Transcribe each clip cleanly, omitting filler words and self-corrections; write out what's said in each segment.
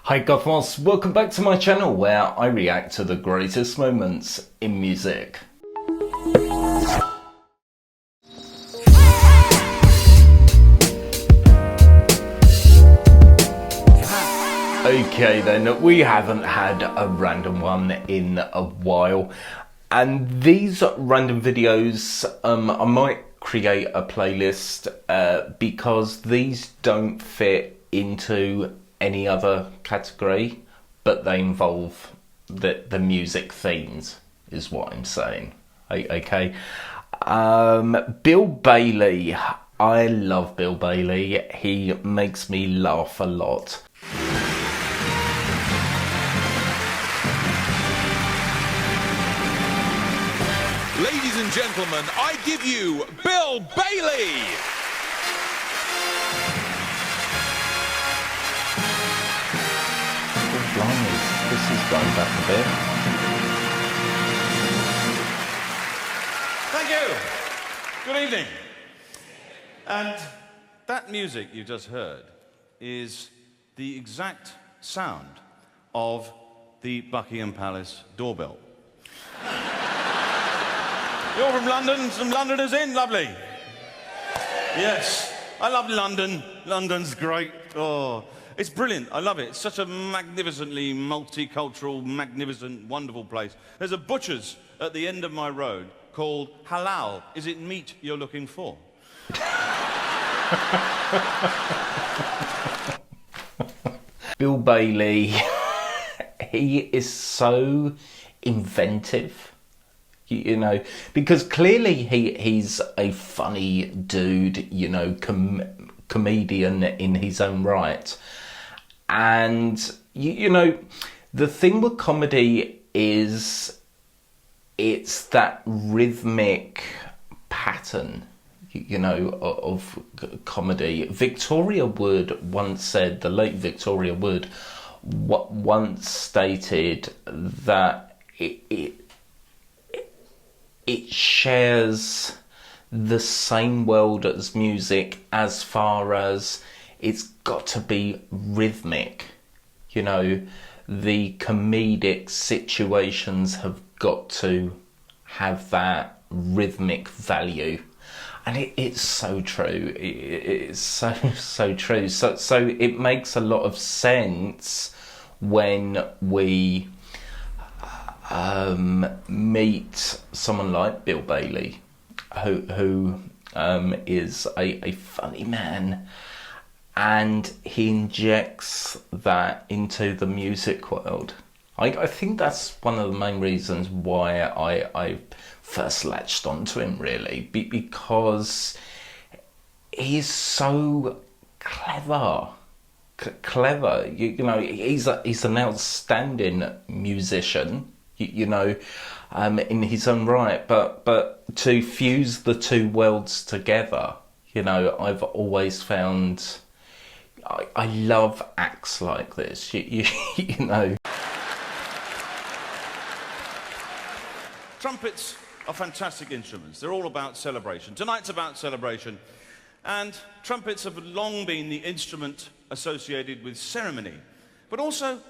Hi Gothmos, welcome back to my channel where I react to the greatest moments in music. Okay then, we haven't had a random one in a while, and these random videos, I might create a playlist because these don't fit into any other category, but they involve the music themes, is what I'm saying. Okay. Bill Bailey. I love Bill Bailey. He makes me laugh a lot. Ladies and gentlemen, I give you Bill Bailey! Oh, blimey, this is going back a bit. Thank you. Good evening. And that music you just heard is the exact sound of the Buckingham Palace doorbell. You're from London, some Londoners in, lovely. Yes, I love London. London's great. Oh, it's brilliant. I love it. It's such a magnificently multicultural, magnificent, wonderful place. There's a butcher's at the end of my road called Halal. Is it meat you're looking for? Bill Bailey, he is so inventive. You know, because clearly he's a funny dude, you know, comedian in his own right. And, you know, the thing with comedy is it's that rhythmic pattern, you know, of comedy. Victoria Wood once said, the late Victoria Wood once stated that it shares the same world as music as far as it's got to be rhythmic. You know, the comedic situations have got to have that rhythmic value. And it's so true. It's so true. So it makes a lot of sense when we meet someone like Bill Bailey, who is a funny man, and he injects that into the music world. I think that's one of the main reasons why I first latched onto him, really, because he's so clever. You know, he's an outstanding musician. You know, in his own right, but to fuse the two worlds together, you know, I've always found I love acts like this. You know, Trumpets are fantastic instruments. They're all about celebration. Tonight's about celebration. And trumpets have long been the instrument associated with ceremony, but also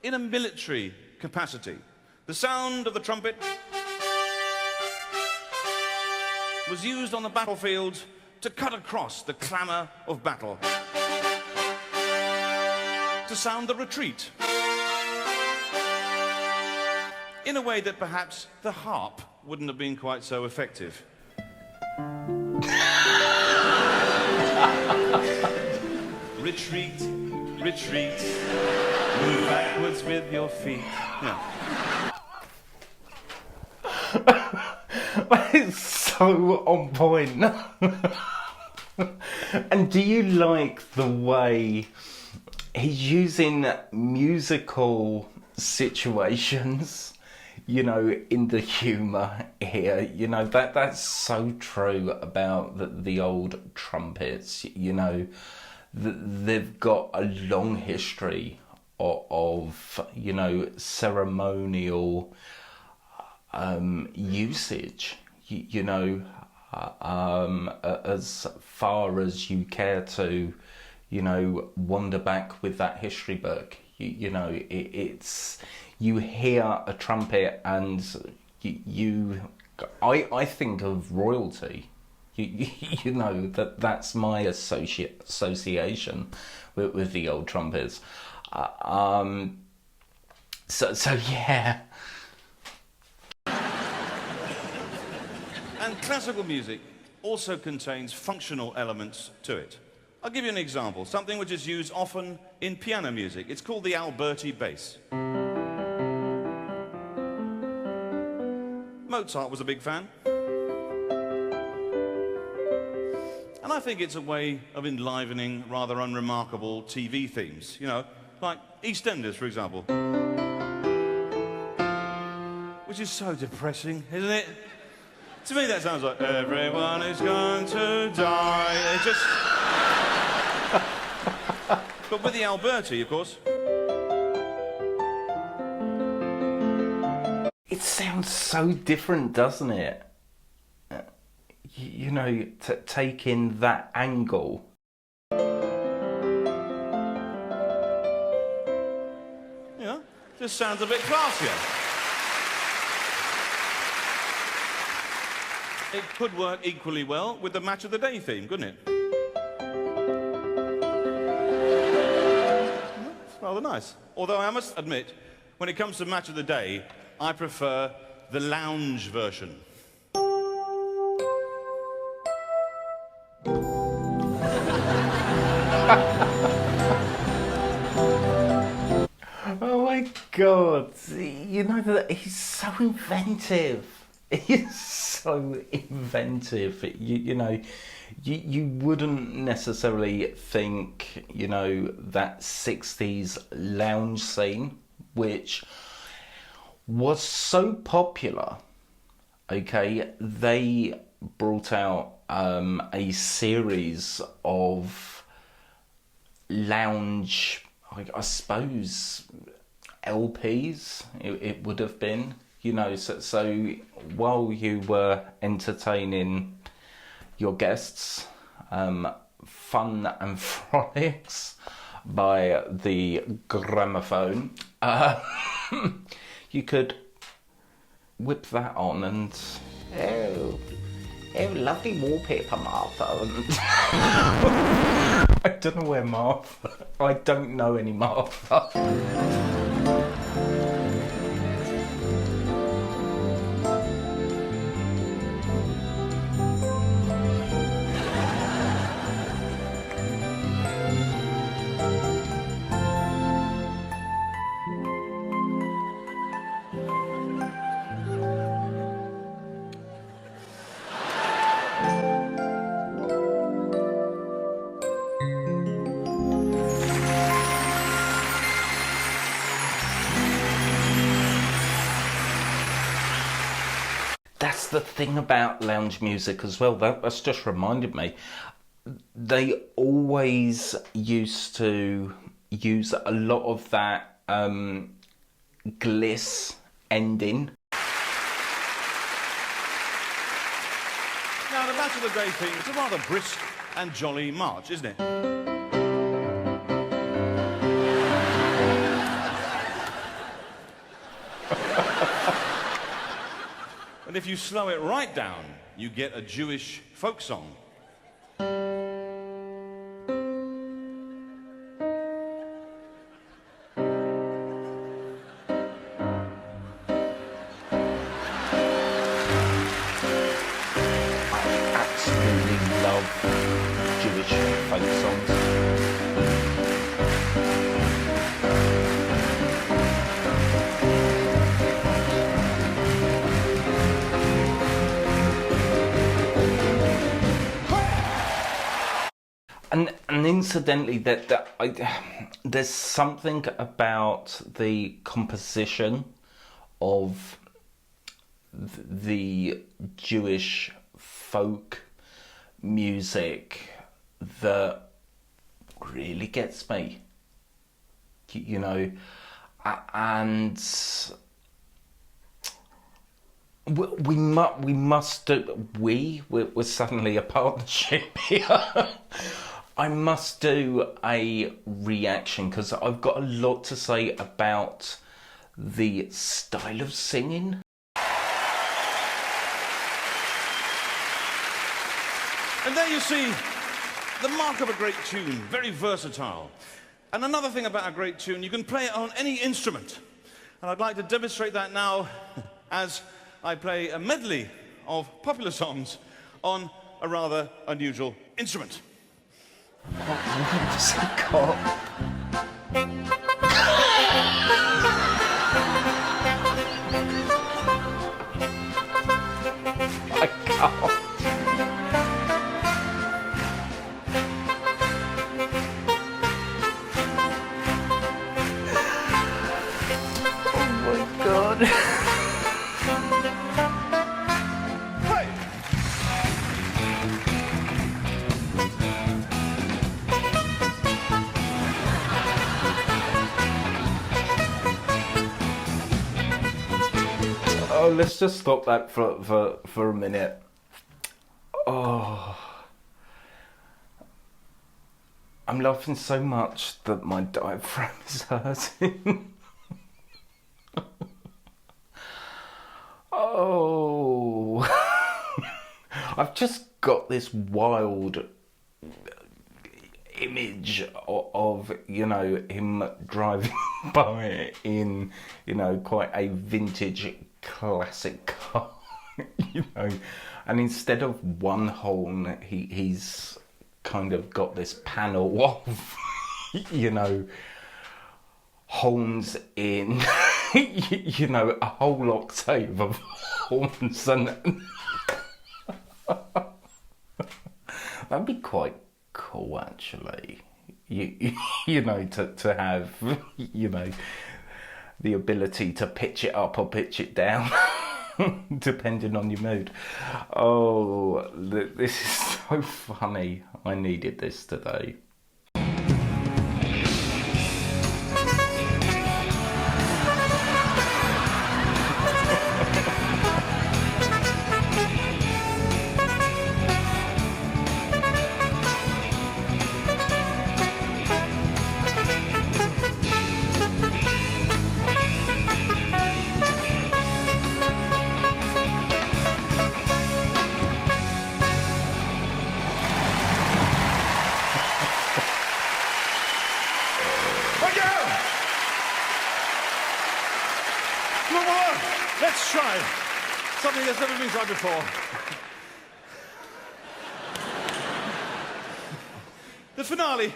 in a military capacity. The sound of the trumpet was used on the battlefield to cut across the clamour of battle, to sound the retreat, in a way that perhaps the harp wouldn't have been quite so effective. Retreat, retreat, move backwards with your feet. Yeah. It's so on point. And do you like the way he's using musical situations, you know, in the humour here? You know, that's so true about the old trumpets. You know, they've got a long history of you know, ceremonial usage, you know, as far as you care to, you know, wander back with that history book. You know, it's you hear a trumpet and I think of royalty. You know, that's my association with the old trumpets. So yeah. And classical music also contains functional elements to it. I'll give you an example, something which is used often in piano music. It's called the Alberti bass. Mozart was a big fan. And I think it's a way of enlivening rather unremarkable TV themes, you know, like EastEnders, for example. Which is so depressing, isn't it? To me, that sounds like everyone is going to die. It just... But with the Alberti, of course. It sounds so different, doesn't it? You know, taking that angle. Yeah, just sounds a bit classier. It could work equally well with the Match of the Day theme, couldn't it? It's rather nice. Although I must admit, when it comes to Match of the Day, I prefer the lounge version. Oh my God! You know that he's so inventive. He's so inventive. You know, you wouldn't necessarily think, you know, that 60s lounge scene, which was so popular. Okay, they brought out a series of lounge, I suppose, LPs. It would have been. You know, so while you were entertaining your guests, fun and frolics by the gramophone, you could whip that on and oh, lovely wallpaper, Martha. I don't know where Martha. I don't know any Martha. That's the thing about lounge music as well. That's just reminded me. They always used to use a lot of that gliss ending. Now, the Match of the Day theme is a rather brisk and jolly march, isn't it? And if you slow it right down, you get a Jewish folk song. Absolutely love Jewish folk songs. And incidentally, there's something about the composition of the Jewish folk music that really gets me. You know, and we're suddenly a partnership here. I must do a reaction because I've got a lot to say about the style of singing. And there you see the mark of a great tune, very versatile. And another thing about a great tune, you can play it on any instrument. And I'd like to demonstrate that now as I play a medley of popular songs on a rather unusual instrument. What's it got? I can't. Oh my God. Oh, let's just stop that for a minute. Oh, I'm laughing so much that my diaphragm is hurting. Oh, I've just got this wild image of, you know, him driving by in, you know, quite a vintage classic car, you know, and instead of one horn, he's kind of got this panel of, you know, horns in, you know, a whole octave of horns, and that'd be quite cool, actually. You know, to have, you know, the ability to pitch it up or pitch it down, depending on your mood. Oh, this is so funny. I needed this today. Let's try something that's never been tried before. The finale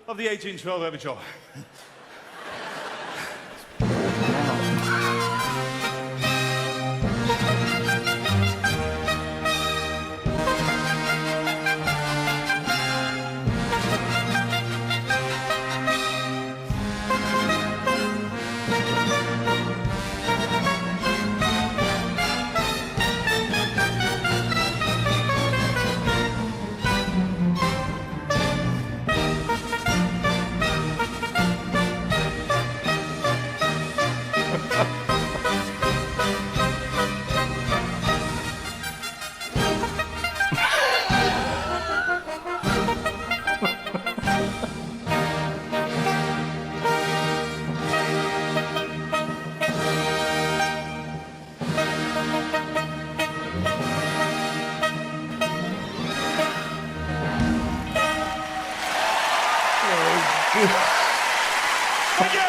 of the 1812 Overture. Thank you!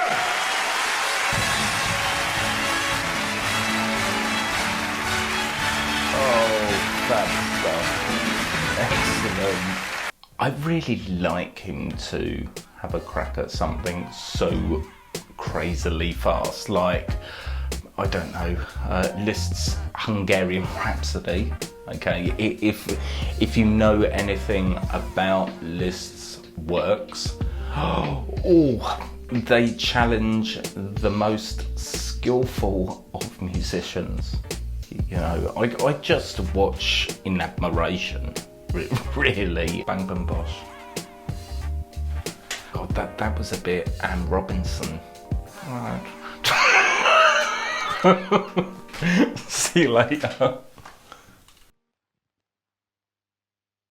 Oh, fab stuff. Excellent. I really like him to have a crack at something so crazily fast, like, I don't know, Liszt's Hungarian Rhapsody. Okay, if you know anything about Liszt's works, oh, they challenge the most skillful of musicians. You know, I just watch in admiration, really. Bang Bang Bosh. God, that was a bit Anne Robinson. Right. See you later.